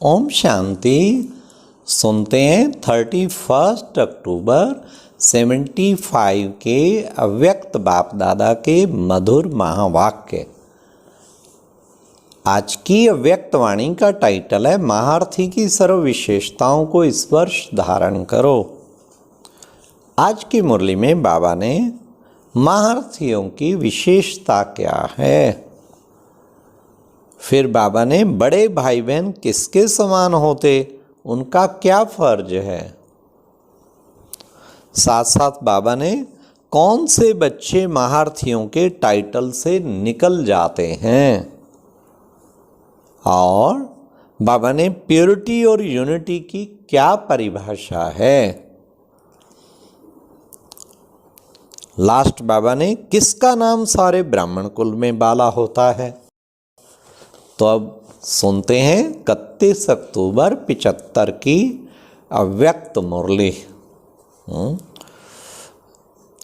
ओम शांति। सुनते हैं 31 अक्टूबर 75 के अव्यक्त बाप दादा के मधुर महावाक्य। आज की अव्यक्त वाणी का टाइटल है महारथी की सर्व विशेषताओं को इस वर्ष धारण करो। आज की मुरली में बाबा ने महारथियों की विशेषता क्या है, फिर बाबा ने बड़े भाई बहन किसके समान होते, उनका क्या फर्ज है, साथ साथ बाबा ने कौन से बच्चे महारथियों के टाइटल से निकल जाते हैं, और बाबा ने प्योरिटी और यूनिटी की क्या परिभाषा है। लास्ट बाबा ने किसका नाम सारे ब्राह्मण कुल में बाला होता है। तो अब सुनते हैं 31 अक्टूबर 75 की अव्यक्त मुरली।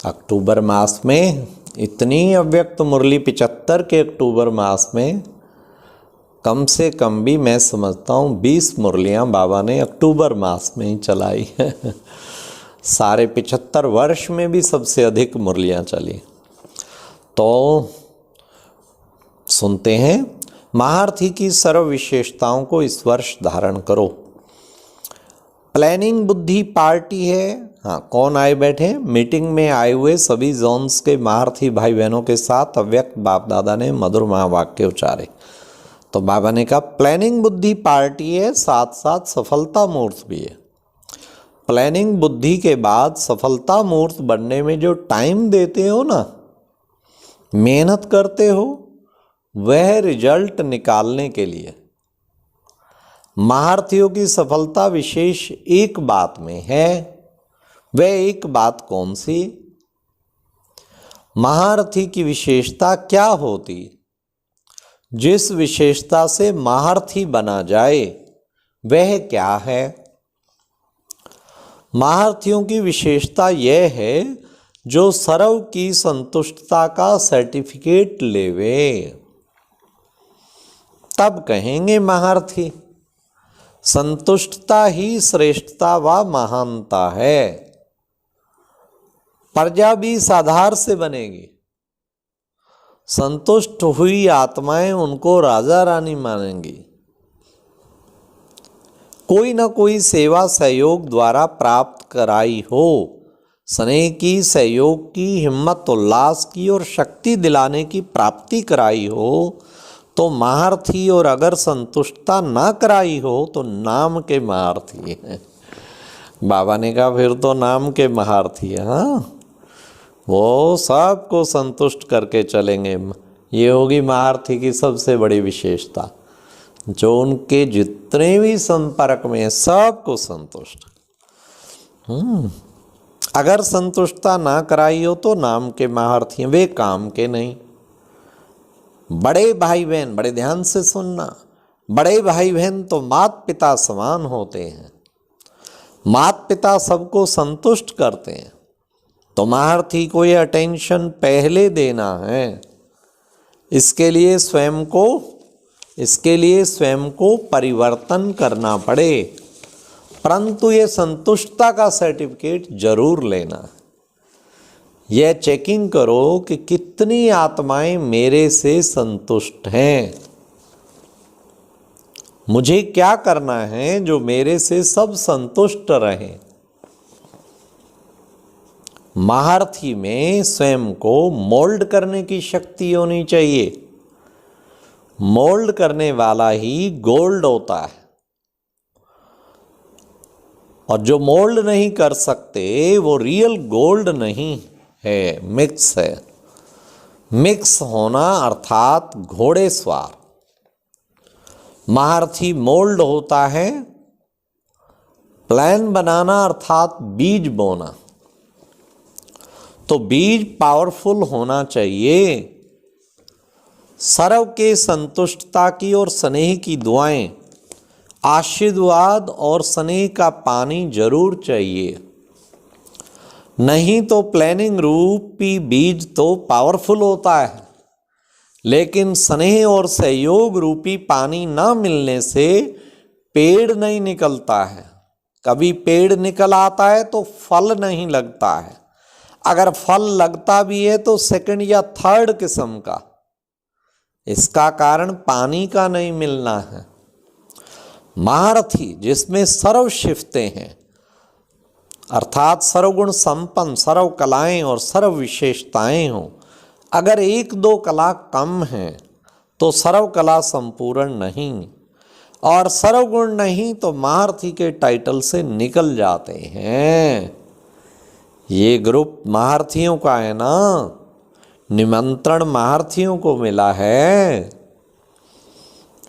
अक्टूबर मास में इतनी अव्यक्त मुरली 75 के अक्टूबर मास में कम से कम भी मैं समझता हूँ 20 मुरलियाँ बाबा ने अक्टूबर मास में ही चलाई है। सारे 75 वर्ष में भी सबसे अधिक मुरलियाँ चली। तो सुनते हैं महारथी की सर्व विशेषताओं को इस वर्ष धारण करो। प्लानिंग बुद्धि पार्टी है। हाँ, कौन आए बैठे? मीटिंग में आए हुए सभी जोन्स के महारथी भाई बहनों के साथ अव्यक्त बाप दादा ने मधुर महावाक्य उच्चारे। तो बाबा ने कहा प्लानिंग बुद्धि पार्टी है, साथ साथ सफलता मूर्त भी है। प्लानिंग बुद्धि के बाद सफलता मूर्त बनने में जो टाइम देते हो ना, मेहनत करते हो, वह रिजल्ट निकालने के लिए महारथियों की सफलता विशेष एक बात में है। वह एक बात कौन सी? महारथी की विशेषता क्या होती जिस विशेषता से महारथी बना जाए, वह क्या है? महारथियों की विशेषता यह है जो सर्व की संतुष्टता का सर्टिफिकेट लेवे, तब कहेंगे महारथी। संतुष्टता ही श्रेष्ठता व महानता है। प्रजा भी इस आधार से बनेगी। संतुष्ट हुई आत्माएं उनको राजा रानी मानेंगी। कोई न कोई सेवा सहयोग द्वारा प्राप्त कराई हो, स्नेह की, सहयोग की, हिम्मत उल्लास की और शक्ति दिलाने की प्राप्ति कराई हो तो महारथी, और अगर संतुष्टता ना कराई हो तो नाम के महारथी हैं। बाबा ने कहा फिर तो नाम के महारथी है। हाँ, वो सबको संतुष्ट करके चलेंगे। ये होगी महारथी की सबसे बड़ी विशेषता, जो उनके जितने भी संपर्क में है सबको संतुष्ट। अगर संतुष्टता ना कराई हो तो नाम के महारथी हैं, वे काम के नहीं। बड़े भाई बहन, बड़े ध्यान से सुनना, बड़े भाई बहन तो माता पिता समान होते हैं। माता पिता सबको संतुष्ट करते हैं, तो महारथी को यह अटेंशन पहले देना है। इसके लिए स्वयं को परिवर्तन करना पड़े, परंतु ये संतुष्टता का सर्टिफिकेट जरूर लेना। यह चेकिंग करो कि कितनी आत्माएं मेरे से संतुष्ट हैं। मुझे क्या करना है जो मेरे से सब संतुष्ट रहें। महारथी में स्वयं को मोल्ड करने की शक्ति होनी चाहिए। मोल्ड करने वाला ही गोल्ड होता है, और जो मोल्ड नहीं कर सकते वो रियल गोल्ड नहीं है, मिक्स है। मिक्स होना अर्थात घोड़े स्वार। महारथी मोल्ड होता है। प्लान बनाना अर्थात बीज बोना। तो बीज पावरफुल होना चाहिए। सर्व के संतुष्टता की और स्नेह की दुआएं, आशीर्वाद और स्नेह का पानी जरूर चाहिए। नहीं तो प्लानिंग रूपी बीज तो पावरफुल होता है, लेकिन स्नेह और सहयोग रूपी पानी ना मिलने से पेड़ नहीं निकलता है। कभी पेड़ निकल आता है तो फल नहीं लगता है। अगर फल लगता भी है तो सेकंड या थर्ड किस्म का। इसका कारण पानी का नहीं मिलना है। महारथी जिसमें सर्व शिफ्तें हैं, अर्थात सर्वगुण संपन्न, सर्व कलाएं और सर्व विशेषताएं हों, अगर एक दो कला कम है तो सर्व कला संपूर्ण नहीं, और सर्वगुण नहीं तो महारथी के टाइटल से निकल जाते हैं। ये ग्रुप महारथियों का है ना, निमंत्रण महारथियों को मिला है।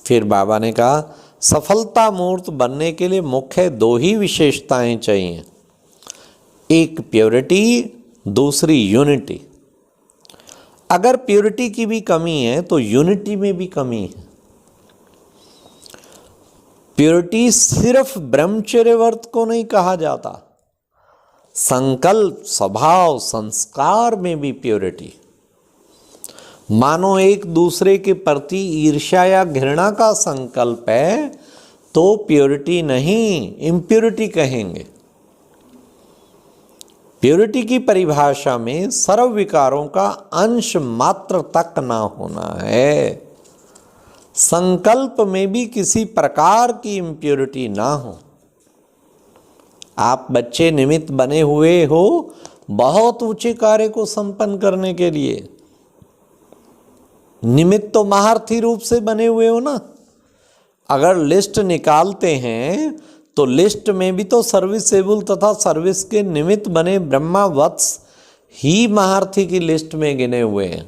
फिर बाबा ने कहा सफलता मूर्त बनने के लिए मुख्य दो ही विशेषताएं चाहिए, एक प्योरिटी, दूसरी यूनिटी। अगर प्योरिटी की भी कमी है तो यूनिटी में भी कमी है। प्योरिटी सिर्फ ब्रह्मचर्य व्रत को नहीं कहा जाता, संकल्प, स्वभाव, संस्कार में भी प्योरिटी। मानो एक दूसरे के प्रति ईर्ष्या या घृणा का संकल्प है तो प्योरिटी नहीं, इम्प्योरिटी कहेंगे। प्योरिटी की परिभाषा में सर्व विकारों का अंश मात्र तक ना होना है। संकल्प में भी किसी प्रकार की इम्प्योरिटी ना हो। आप बच्चे निमित्त बने हुए हो बहुत ऊंचे कार्य को संपन्न करने के लिए। निमित्त तो महारथी रूप से बने हुए हो ना। अगर लिस्ट निकालते हैं तो लिस्ट में भी तो सर्विसेबल तथा सर्विस के निमित्त बने ब्रह्मा वत्स ही महारथी की लिस्ट में गिने हुए हैं।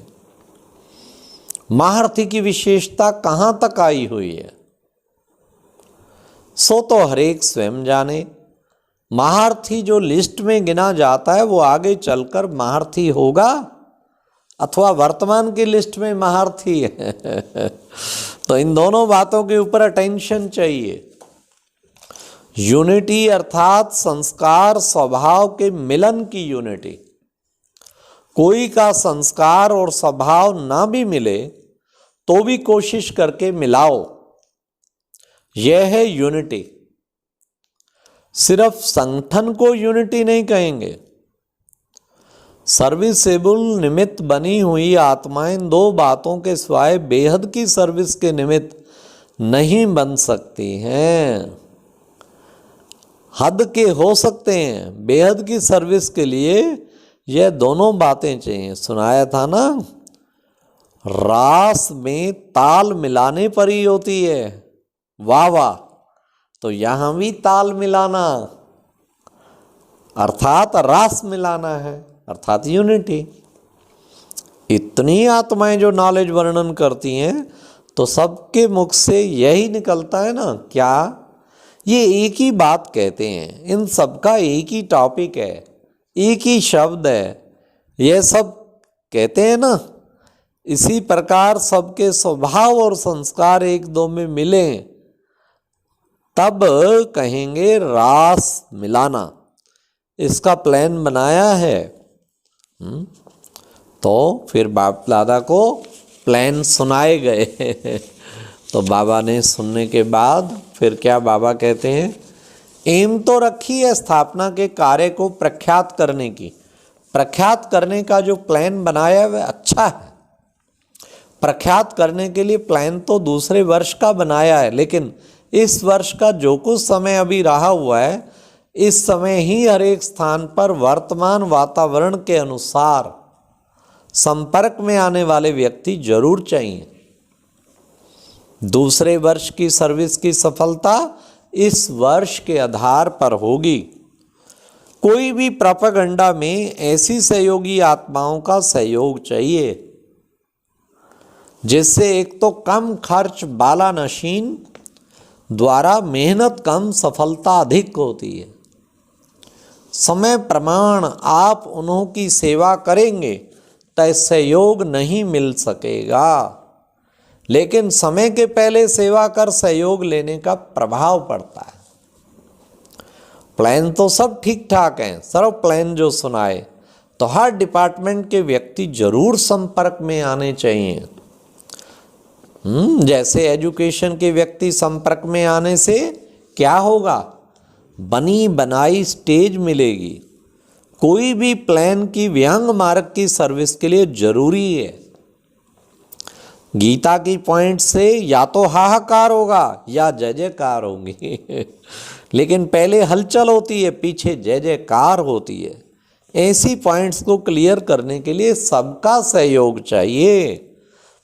महारथी की विशेषता कहां तक आई हुई है सो तो हरेक स्वयं जाने। महारथी जो लिस्ट में गिना जाता है वो आगे चलकर महारथी होगा अथवा वर्तमान की लिस्ट में महारथी है। तो इन दोनों बातों के ऊपर अटेंशन चाहिए। यूनिटी अर्थात संस्कार स्वभाव के मिलन की यूनिटी। कोई का संस्कार और स्वभाव ना भी मिले तो भी कोशिश करके मिलाओ, यह है यूनिटी। सिर्फ संगठन को यूनिटी नहीं कहेंगे। सर्विसेबल निमित्त बनी हुई आत्माएं दो बातों के सिवाय बेहद की सर्विस के निमित्त नहीं बन सकती हैं। हद के हो सकते हैं, बेहद की सर्विस के लिए यह दोनों बातें चाहिए। सुनाया था ना, रास में ताल मिलाने पर ही होती है वाह वाह। तो यहां भी ताल मिलाना अर्थात रास मिलाना है, अर्थात यूनिटी। इतनी आत्माएं जो नॉलेज वर्णन करती हैं तो सबके मुख से यही निकलता है ना, क्या ये एक ही बात कहते हैं। इन सबका एक ही टॉपिक है, एक ही शब्द है, यह सब कहते हैं ना। इसी प्रकार सबके स्वभाव और संस्कार एक दो में मिले तब कहेंगे रास मिलाना। इसका प्लान बनाया है। तो फिर बाप दादा को प्लान सुनाए गए। तो बाबा ने सुनने के बाद फिर क्या बाबा कहते हैं, एम तो रखी है स्थापना के कार्य को प्रख्यात करने की। प्रख्यात करने का जो प्लान बनाया है वह अच्छा है। प्रख्यात करने के लिए प्लान तो दूसरे वर्ष का बनाया है, लेकिन इस वर्ष का जो कुछ समय अभी रहा हुआ है, इस समय ही हर एक स्थान पर वर्तमान वातावरण के अनुसार संपर्क में आने वाले व्यक्ति जरूर चाहिए। दूसरे वर्ष की सर्विस की सफलता इस वर्ष के आधार पर होगी। कोई भी प्रोपेगेंडा में ऐसी सहयोगी आत्माओं का सहयोग चाहिए जिससे एक तो कम खर्च वाला मशीन द्वारा मेहनत कम सफलता अधिक होती है। समय प्रमाण आप उन्हों की सेवा करेंगे तो सहयोग नहीं मिल सकेगा, लेकिन समय के पहले सेवा कर सहयोग लेने का प्रभाव पड़ता है। प्लान तो सब ठीक ठाक हैं, सर्व प्लान जो सुनाए तो हर डिपार्टमेंट के व्यक्ति जरूर संपर्क में आने चाहिए। जैसे एजुकेशन के व्यक्ति संपर्क में आने से क्या होगा? बनी बनाई स्टेज मिलेगी। कोई भी प्लान की व्यंग मार्ग की सर्विस के लिए जरूरी है। गीता की पॉइंट से या तो हाहाकार होगा या जय जयकार होंगी लेकिन पहले हलचल होती है, पीछे जय जयकार होती है। ऐसी पॉइंट्स को क्लियर करने के लिए सबका सहयोग चाहिए।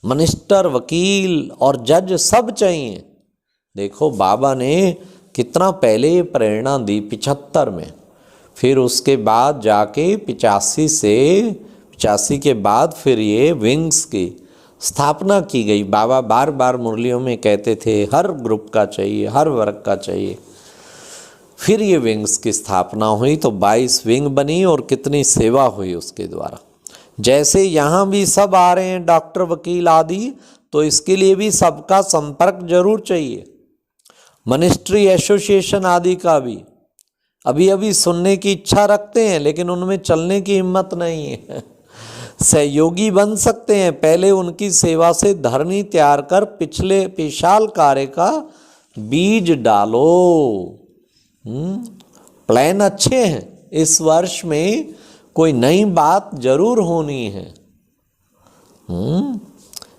मिनिस्टर, वकील और जज सब चाहिए। देखो बाबा ने कितना पहले ये प्रेरणा दी 75 में, फिर उसके बाद जाके 85 के बाद फिर ये विंग्स की स्थापना की गई। बाबा बार बार मुरलियों में कहते थे हर ग्रुप का चाहिए, हर वर्ग का चाहिए। फिर ये विंग्स की स्थापना हुई तो 22 विंग बनी और कितनी सेवा हुई उसके द्वारा। जैसे यहाँ भी सब आ रहे हैं डॉक्टर, वकील आदि, तो इसके लिए भी सबका संपर्क जरूर चाहिए। मिनिस्ट्री एसोसिएशन आदि का भी अभी अभी सुनने की इच्छा रखते हैं लेकिन उनमें चलने की हिम्मत नहीं है सहयोगी बन सकते हैं। पहले उनकी सेवा से धरनी तैयार कर पिछले विशाल कार्य का बीज डालो। प्लान अच्छे हैं। इस वर्ष में कोई नई बात जरूर होनी है।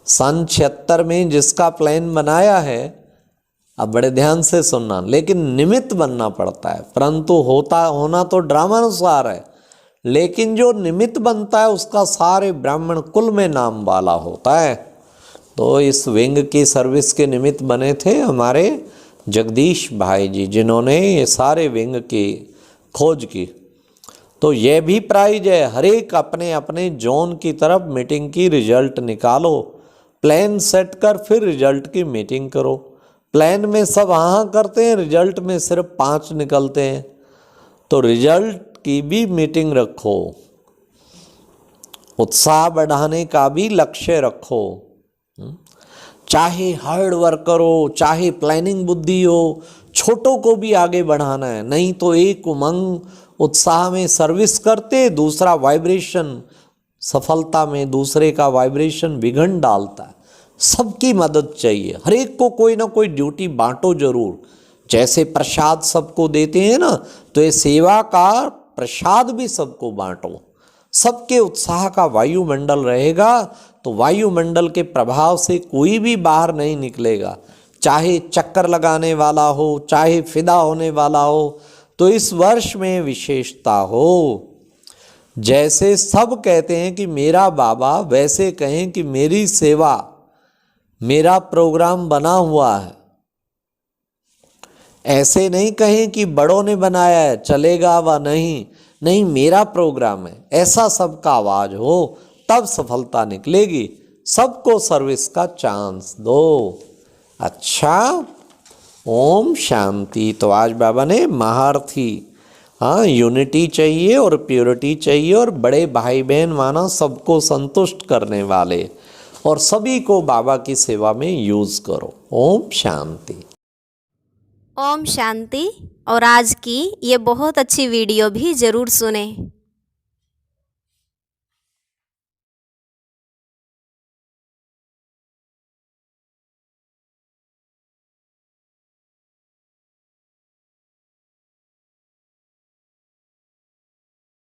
सन 76 में जिसका प्लान बनाया है, अब बड़े ध्यान से सुनना, लेकिन निमित्त बनना पड़ता है। परंतु होना तो ड्रामानुसार है, लेकिन जो निमित्त बनता है उसका सारे ब्राह्मण कुल में नाम वाला होता है। तो इस विंग की सर्विस के निमित्त बने थे हमारे जगदीश भाई जी, जिन्होंने ये सारे विंग की खोज की। तो ये भी प्राइज है, हर एक अपने अपने जोन की तरफ मीटिंग की रिजल्ट निकालो। प्लान सेट कर फिर रिजल्ट की मीटिंग करो। प्लान में सब हाँ करते हैं, रिजल्ट में सिर्फ 5 निकलते हैं। तो रिजल्ट की भी मीटिंग रखो, उत्साह बढ़ाने का भी लक्ष्य रखो। चाहे हार्ड वर्क करो, चाहे प्लानिंग बुद्धि हो, छोटों को भी आगे बढ़ाना है। नहीं तो एक उमंग उत्साह में सर्विस करते, दूसरा वाइब्रेशन सफलता में दूसरे का वाइब्रेशन विघन डालता है। सबकी मदद चाहिए, हर एक को कोई ना कोई ड्यूटी बांटो जरूर। जैसे प्रसाद सबको देते हैं ना, तो ये सेवा का प्रसाद भी सबको बांटो। सबके उत्साह का वायुमंडल रहेगा तो वायुमंडल के प्रभाव से कोई भी बाहर नहीं निकलेगा। चाहे चक्कर लगाने वाला हो, चाहे फिदा होने वाला हो। तो इस वर्ष में विशेषता हो, जैसे सब कहते हैं कि मेरा बाबा, वैसे कहें कि मेरी सेवा, मेरा प्रोग्राम बना हुआ है। ऐसे नहीं कहें कि बड़ों ने बनाया है, चलेगा व नहीं, नहीं मेरा प्रोग्राम है, ऐसा सबका आवाज हो, तब सफलता निकलेगी। सबको सर्विस का चांस दो। अच्छा, ओम शांति। तो आज बाबा ने महारथी, हाँ, यूनिटी चाहिए और प्योरिटी चाहिए और बड़े भाई बहन माना सबको संतुष्ट करने वाले, और सभी को बाबा की सेवा में यूज करो। ओम शांति। ओम शांति। और आज की ये बहुत अच्छी वीडियो भी ज़रूर सुने।